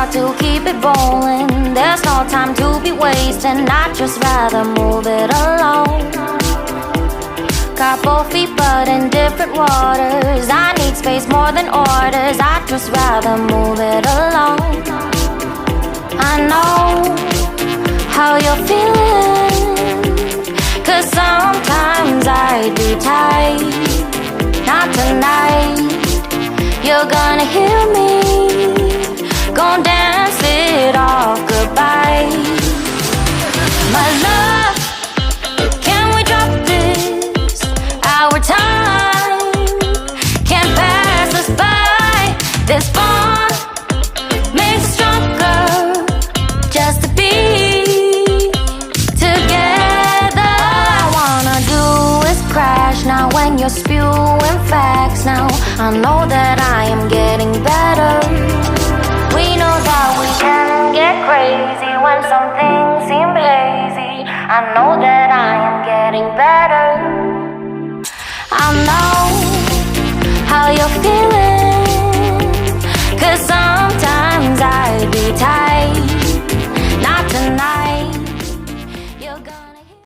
got to keep it rolling. There's no time to be wasting. I'd just rather move it along. Got both feet but in different waters. I need space more than orders. I'd just rather move it along. I know how you're feeling, 'cause sometimes I'd be tight. Not tonight. You're gonna hear me. Gonna dance it off goodbye. My love, can we drop this? Our time can't pass us by. This bond makes us stronger just to be together. All I wanna do is crash now when you're spewing facts now. I know that I am getting better. We know that we can get crazy when some things seem hazy. I know that I am getting better. I know how you're feeling.